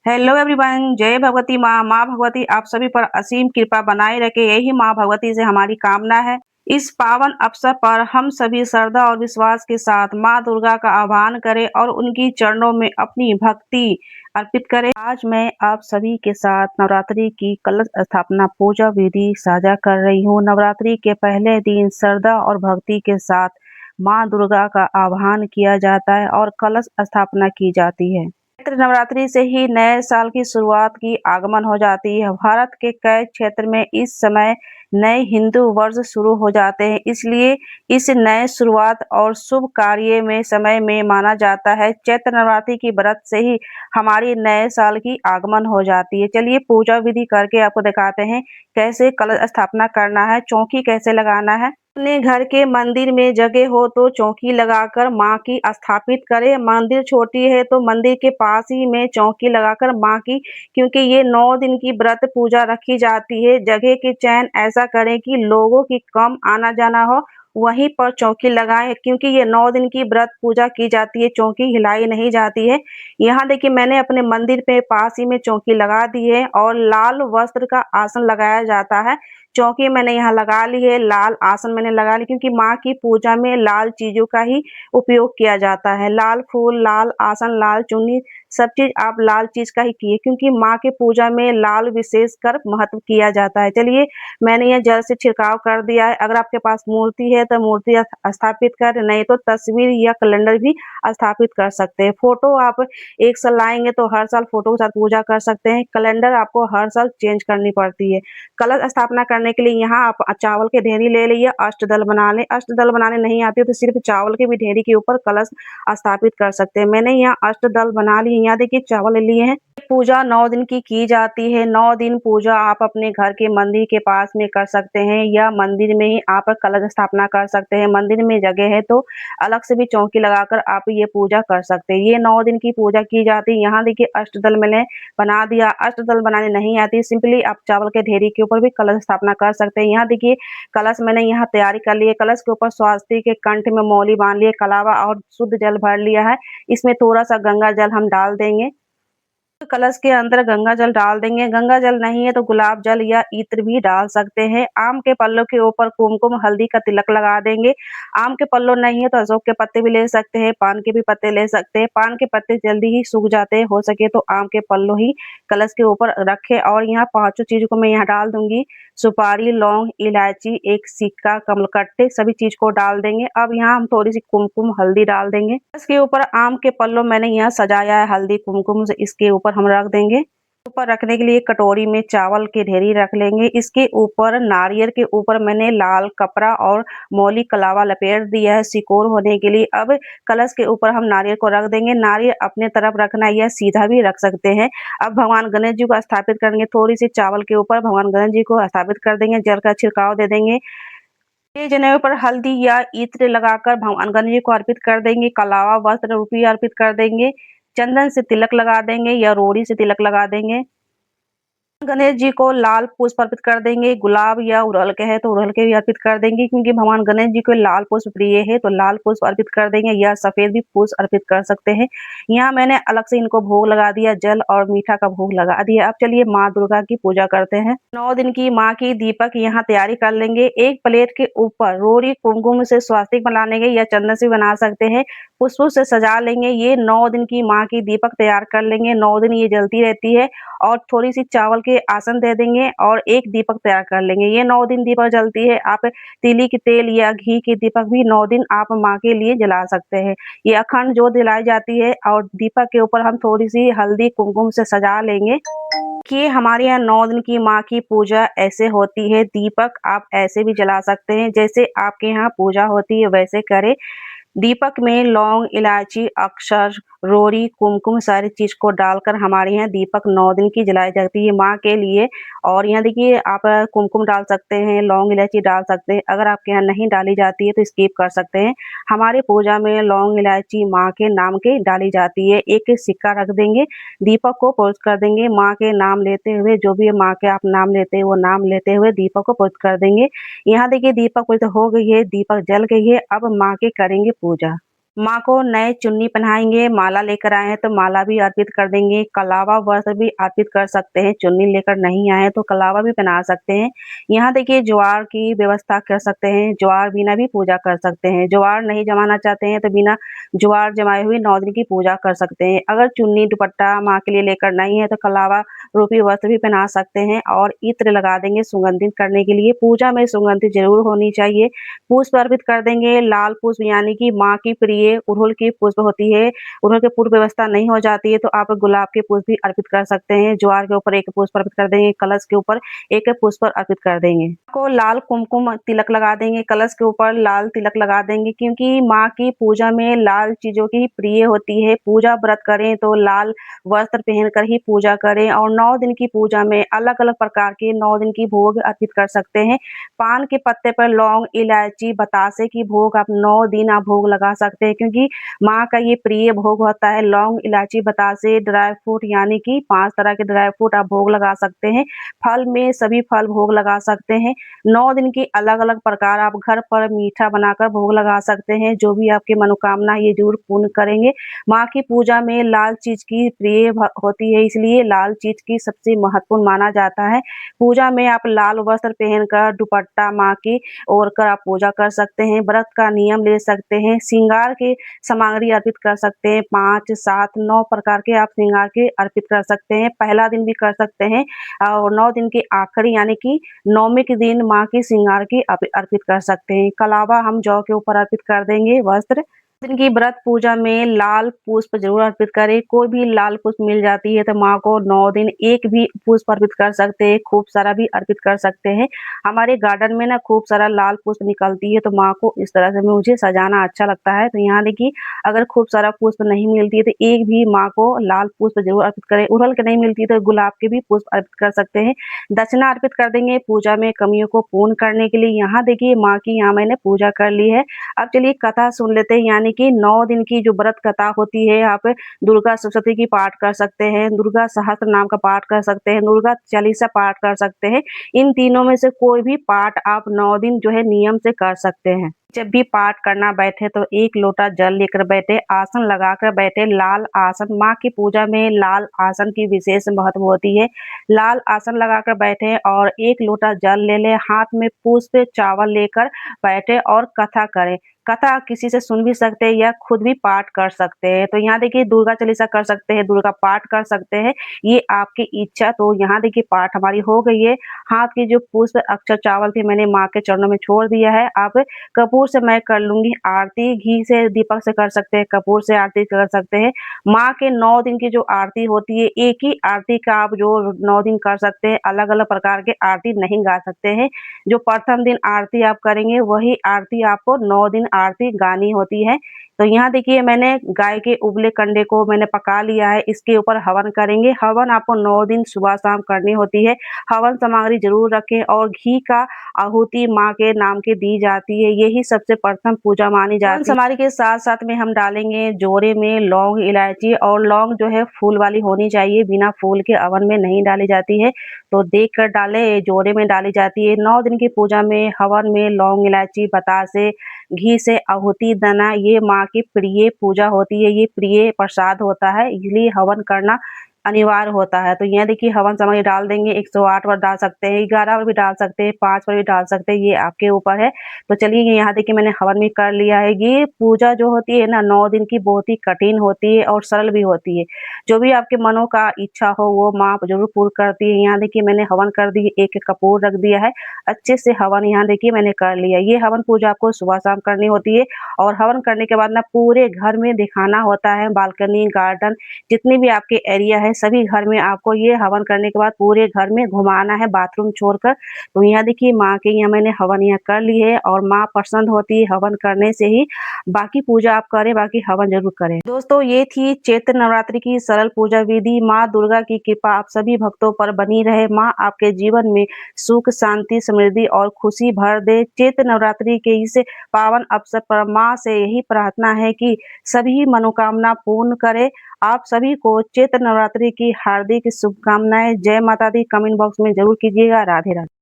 Hello everyone, जय भगवती माँ। माँ भगवती आप सभी पर असीम कृपा बनाए रखे, यही माँ भगवती से हमारी कामना है। इस पावन अवसर पर हम सभी श्रद्धा और विश्वास के साथ माँ दुर्गा का आह्वान करें और उनकी चरणों में अपनी भक्ति अर्पित करें। आज मैं आप सभी के साथ नवरात्रि की कलश स्थापना पूजा विधि साझा कर रही हूँ। नवरात्रि के पहले दिन श्रद्धा और भक्ति के साथ माँ दुर्गा का आह्वान किया जाता है और कलश स्थापना की जाती है। चैत्र नवरात्रि से ही नए साल की शुरुआत की आगमन हो जाती है। भारत के कई क्षेत्र में इस समय नए हिंदू वर्ष शुरू हो जाते हैं, इसलिए इस नए शुरुआत और शुभ कार्य में समय में माना जाता है। चैत्र नवरात्रि की व्रत से ही हमारी नए साल की आगमन हो जाती है। चलिए पूजा विधि करके आपको दिखाते हैं कैसे कलश स्थापना करना है, चौकी कैसे लगाना है। अपने घर के मंदिर में जगह हो तो चौकी लगाकर माँ की स्थापित करें। मंदिर छोटी है तो मंदिर के पास ही में चौकी लगाकर माँ की, क्योंकि ये 9 दिन की व्रत पूजा रखी जाती है। जगह के चयन ऐसा करें कि लोगों की कम आना जाना हो, वहीं पर चौकी लगाएं, क्योंकि ये 9 दिन की व्रत पूजा की जाती है, चौकी हिलाई नहीं जाती है। यहाँ देखिए मैंने अपने मंदिर पे पास ही में चौकी लगा दी है और लाल वस्त्र का आसन लगाया जाता है। चौकी मैंने यहाँ लगा ली है, लाल आसन मैंने लगा ली, क्योंकि माँ की पूजा में लाल चीजों का ही उपयोग किया जाता है। लाल फूल, लाल आसन, लाल चुन्नी, सब चीज आप लाल चीज का ही किए, क्योंकि माँ की पूजा में लाल विशेषकर महत्व किया जाता है। चलिए मैंने यह जल से छिड़काव कर दिया है। अगर आपके पास मूर्ति है तो मूर्ति स्थापित कर, नहीं तो तस्वीर या कैलेंडर भी स्थापित कर सकते हैं। फोटो आप एक साल लाएंगे तो हर साल फोटो के साथ पूजा कर सकते हैं। कैलेंडर आपको हर साल चेंज करनी पड़ती है। कलश स्थापना करने के लिए यहाँ आप चावल के ढेरी ले लीजिए, अष्टदल बना लें। अष्टदल बनाने नहीं आती तो सिर्फ चावल के भी ढेरी के ऊपर कलश स्थापित कर सकते हैं। मैंने यहाँ अष्टदल बना ली। यहाँ देखिए चावल ले लिए हैं। पूजा 9 दिन की जाती है। 9 दिन पूजा आप अपने घर के मंदिर के पास में कर सकते हैं या मंदिर में ही आप कलश स्थापना कर सकते हैं। मंदिर में जगह है तो अलग से भी चौकी लगाकर आप ये पूजा कर सकते हैं। ये 9 दिन की पूजा की जाती है। यहाँ देखिए अष्टदल मैंने बना दिया। अष्टदल बनाने नहीं आती, सिंपली आप चावल के ढेरी के ऊपर भी कलश स्थापना कर सकते हैं। यहाँ देखिए कलश मैंने यहाँ तैयारी कर ली है। कलश के ऊपर स्वास्तिक के कंठ में मौली बांध लिए, कलावा और शुद्ध जल भर लिया है। इसमें थोड़ा सा गंगा जल हम डाल देंगे। कलश के अंदर गंगा जल डाल देंगे। गंगा जल नहीं है तो गुलाब जल या इत्र भी डाल सकते हैं। आम के पल्लों के ऊपर कुमकुम हल्दी का तिलक लगा देंगे। आम के पल्लों नहीं है तो अशोक के पत्ते भी ले सकते हैं, पान के भी पत्ते ले सकते हैं। पान के पत्ते जल्दी ही सूख जाते हैं, हो सके तो आम के पल्लों ही कलश के ऊपर रखे। और यहाँ पांचों चीजों को मैं यहाँ डाल दूंगी। सुपारी, लौंग, इलायची, एक सिक्का, कमलकट्टे, सभी चीज को डाल देंगे। अब यहाँ हम थोड़ी सी कुमकुम हल्दी डाल देंगे। इसके ऊपर आम के पल्लों मैंने यहाँ सजाया है हल्दी कुमकुम से, इसके ऊपर हम रख देंगे। ऊपर रखने के लिए कटोरी में चावल की ढेरी रख लेंगे। इसके ऊपर नारियल के ऊपर मैंने लाल कपड़ा और मौली कलावा लपेट दिया है सिकोर होने के लिए। अब कलश के ऊपर हम नारियल को रख देंगे। नारियल अपने तरफ रखना है या सीधा भी रख सकते हैं। अब भगवान गणेश जी को स्थापित करेंगे। थोड़ी सी चावल के ऊपर भगवान गणेश जी को स्थापित कर देंगे, जल का छिड़काव दे देंगे। जनेऊ पर हल्दी या इत्र लगाकर भगवान गणेश जी को अर्पित कर देंगे। कलावा वस्त्र रूपी अर्पित कर देंगे। चंदन से तिलक लगा देंगे या रोड़ी से तिलक लगा देंगे। गणेश जी को लाल पुष्प अर्पित कर देंगे। गुलाब या उड़हल के है तो उड़हल के भी अर्पित कर देंगे, क्योंकि भगवान गणेश जी को लाल पुष्प प्रिय है तो लाल पुष्प अर्पित कर देंगे या सफेद भी पुष्प अर्पित कर सकते हैं। यहाँ मैंने अलग से इनको भोग लगा दिया, जल और मीठा का भोग लगा दिया। अब चलिए माँ दुर्गा की पूजा करते हैं। 9 दिन की माँ की दीपक यहाँ तैयारी कर लेंगे। एक प्लेट के ऊपर रोड़ी कुमकुम से स्वास्तिक बना लेंगे या चंदन से बना सकते हैं। पुष्पों से सजा लेंगे। ये 9 दिन की माँ की दीपक तैयार कर लेंगे। 9 दिन ये जलती रहती है। और थोड़ी सी चावल के आसन दे देंगे और एक दीपक तैयार कर लेंगे। ये 9 दिन दीपक जलती है। आप तिली के तेल या घी की दीपक भी 9 दिन आप माँ के लिए जला सकते हैं। ये अखंड ज्योत जलाई जाती है और दीपक के ऊपर हम थोड़ी सी हल्दी कुमकुम से सजा लेंगे। कि हमारे यहाँ 9 दिन की माँ की पूजा ऐसे होती है। दीपक आप ऐसे भी जला सकते हैं, जैसे आपके यहाँ पूजा होती है वैसे करें। दीपक में लौंग, इलायची, अक्षर, रोरी, कुमकुम सारी चीज को डालकर हमारे यहाँ दीपक 9 दिन की जलाई जाती है माँ के लिए। और यहाँ देखिए आप कुमकुम डाल सकते हैं, लौंग इलायची डाल सकते हैं। अगर आपके यहाँ नहीं डाली जाती है तो स्किप कर सकते हैं। हमारे पूजा में लौंग इलायची माँ के नाम के डाली जाती है। एक सिक्का रख देंगे, दीपक को पवित्र कर देंगे। माँ के नाम लेते हुए, जो भी माँ के आप नाम लेते हैं वो नाम लेते हुए दीपक को पवित्र कर देंगे। यहाँ देखिए दीपक पवित्र हो गई है, दीपक जल गई है। अब माँ के करेंगे पूजा। माँ को नए चुन्नी पहनाएँगे, माला लेकर आए हैं तो माला भी अर्पित कर देंगे, कलावा वस्त्र भी अर्पित कर सकते हैं, चुन्नी लेकर नहीं आए हैं तो कलावा भी पहना सकते हैं। यहाँ देखिए ज्वार की व्यवस्था कर सकते हैं, ज्वार बिना भी पूजा कर सकते हैं, ज्वार नहीं जमाना चाहते हैं तो बिना ज्वार जमाए हुए 9 दिन की पूजा कर सकते हैं। अगर चुन्नी दुपट्टा माँ के लिए लेकर नहीं है तो कलावा रूपी वस्त्र भी पहना सकते हैं और इत्र लगा देंगे सुगंधित करने के लिए। पूजा में सुगंधित ज़रूर होनी चाहिए। पुष्प अर्पित कर देंगे, लाल पुष्प यानी कि माँ की प्रिय अड़हुल की पुष्प होती है, अड़हुल की पूर्ण व्यवस्था नहीं हो जाती है तो आप गुलाब के पुष्प भी अर्पित कर सकते हैं। ज्वार के ऊपर 1 पुष्प अर्पित कर देंगे, कलश के ऊपर 1 पुष्प अर्पित कर देंगे। को लाल कुमकुम तिलक लगा देंगे, कलश के ऊपर लाल तिलक लगा देंगे क्योंकि माँ की पूजा में लाल चीज़ों की प्रिय होती है। पूजा व्रत करें तो लाल वस्त्र पहनकर ही पूजा करें और 9 दिन की पूजा में अलग-अलग प्रकार के 9 दिन की भोग अर्पित कर सकते हैं। पान के पत्ते पर लौंग, इलायची, बतासे की भोग आप 9 दिन आप भोग लगा सकते हैं क्योंकि माँ का ये प्रिय भोग होता है। लौंग, इलायची, बतासे, ड्राई फ्रूट यानी कि 5 तरह के ड्राई फ्रूट आप भोग लगा सकते हैं। फल में सभी फल भोग लगा सकते हैं। 9 दिन की अलग-अलग प्रकार आप घर पर मीठा बनाकर भोग लगा सकते हैं। जो भी आपकी मनोकामना ये ज़रूर पूर्ण करेंगे। माँ की पूजा में लाल चीज़ की प्रिय होती है इसलिए लाल चीज़ की सबसे महत्वपूर्ण माना जाता है। पूजा में आप लाल वस्त्र पहनकर दुपट्टा माँ की ओढ़ कर आप पूजा कर सकते हैं, व्रत का नियम ले सकते हैं, श्रृंगार की सामग्री अर्पित कर सकते हैं, 5, 7, 9 प्रकार के आप श्रृंगार के अर्पित कर सकते हैं। पहला दिन भी कर सकते हैं और 9 दिन के आखिरी यानी कि 9वें के दिन माँ की श्रृंगार की अर्पित कर सकते हैं। कलावा हम जौ के ऊपर अर्पित कर देंगे वस्त्र। दिन की व्रत पूजा में लाल पुष्प ज़रूर अर्पित करें, कोई भी लाल पुष्प मिल जाती है तो माँ को 9 दिन एक भी पुष्प अर्पित कर सकते हैं, खूब सारा भी अर्पित कर सकते हैं। हमारे गार्डन में ना खूब सारा लाल पुष्प निकलती है तो माँ को इस तरह से मुझे सजाना अच्छा लगता है। तो यहाँ देखिए अगर खूब सारा पुष्प नहीं मिलती है तो एक भी माँ को लाल पुष्प ज़रूर अर्पित करें। अड़हुल के नहीं मिलती है तो गुलाब के भी पुष्प अर्पित कर सकते हैं। दक्षिणा अर्पित कर देंगे पूजा में कमियों को पूर्ण करने के लिए। यहाँ देखिए माँ की यहाँ मैंने पूजा कर ली है। अब चलिए कथा सुन लेते हैं यानी कि 9 दिन की जो व्रत कथा होती है आप दुर्गा सप्तशती की पाठ कर सकते हैं, दुर्गा सहस्त्र नाम का पाठ कर सकते हैं, दुर्गा चालीसा पाठ कर सकते हैं। इन तीनों में से कोई भी पाठ आप 9 दिन जो है नियम से कर सकते हैं। जब भी पाठ करना बैठे तो 1 लोटा जल लेकर बैठे, आसन लगाकर बैठे, लाल आसन माँ की पूजा में लाल आसन की विशेष महत्व होती है। लाल आसन लगाकर बैठे और 1 लोटा जल ले लें, हाथ में पुष्प चावल लेकर बैठे और कथा करें। कथा किसी से सुन भी सकते हैं या खुद भी पाठ कर सकते हैं। तो यहाँ देखिए दुर्गा चालीसा कर सकते हैं, दुर्गा पाठ कर सकते हैं, ये आपकी इच्छा। तो यहाँ देखिए पाठ हमारी हो गई है। हाथ की जो पुष्प अक्षत चावल थे मैंने माँ के चरणों में छोड़ दिया है। आप कपूर से मैं कर लूँगी आरती, घी से दीपक से कर सकते हैं, कपूर से आरती कर सकते हैं। माँ के 9 दिन की जो आरती होती है, एक ही आरती का आप जो 9 दिन कर सकते हैं, अलग-अलग प्रकार के आरती नहीं गा सकते हैं। जो प्रथम दिन आरती आप करेंगे वही आरती आपको 9 दिन आरती गानी होती है। तो यहाँ देखिए मैंने गाय के उबले कंडे को मैंने पका लिया है, इसके ऊपर हवन करेंगे। हवन आपको 9 दिन सुबह-शाम करनी होती है। हवन सामग्री ज़रूर रखें और घी का आहुति माँ के नाम की दी जाती है, यही सबसे प्रथम पूजा मानी जाती है। हवन सामग्री के साथ-साथ में हम डालेंगे जोड़े में लौंग, इलायची और लौंग जो है फूल वाली होनी चाहिए, बिना फूल के हवन में नहीं डाली जाती है। तो देख कर डालें, जोड़े में डाली जाती है। 9 दिन की पूजा में हवन में लौंग, इलायची, बतासे, घी से आहुति देना ये माँ की प्रिय पूजा होती है, ये प्रिय प्रसाद होता है, इसलिए हवन करना अनिवार्य होता है। तो यहाँ देखिए हवन सामग्री डाल देंगे, 108 पर डाल सकते हैं, 11 पर भी डाल सकते हैं, 5 पर भी डाल सकते हैं, ये आपके ऊपर है। तो चलिए यहाँ देखिए मैंने हवन भी कर लिया है। ये पूजा जो होती है ना 9 दिन की बहुत ही कठिन होती है और सरल भी होती है। जो भी आपके मनों का इच्छा हो वो माँ ज़रूर पूर्ण करती है। यहाँ देखिए मैंने हवन कर दी, 1 कपूर रख दिया है, अच्छे से हवन यहाँ देखिए मैंने कर लिया। ये हवन पूजा आपको सुबह-शाम करनी होती है और हवन करने के बाद ना पूरे घर में दिखाना होता है, बालकनी, गार्डन जितने भी आपके एरिया है सभी घर में आपको ये हवन करने के बाद पूरे घर में घुमाना है बाथरूम छोड़कर। तो यहाँ देखिए माँ के यहाँ मैंने हवन यहाँ कर ली है और माँ प्रसन्न होती है हवन करने से ही। बाकी पूजा आप करें, बाकी हवन जरूर करें। दोस्तों ये थी चैत्र नवरात्रि की सरल पूजा विधि। माँ दुर्गा की कृपा आप सभी भक्तों पर बनी रहे। माँ आपके जीवन में सुख, शांति, समृद्धि और खुशी भर दे। चैत्र नवरात्रि के इस पावन अवसर पर माँ से यही प्रार्थना है कि सभी मनोकामना पूर्ण करे। आप सभी को चैत्र नवरात्रि की हार्दिक शुभकामनाएं। जय माता दी कमेंट बॉक्स में जरूर कीजिएगा। राधे राधे।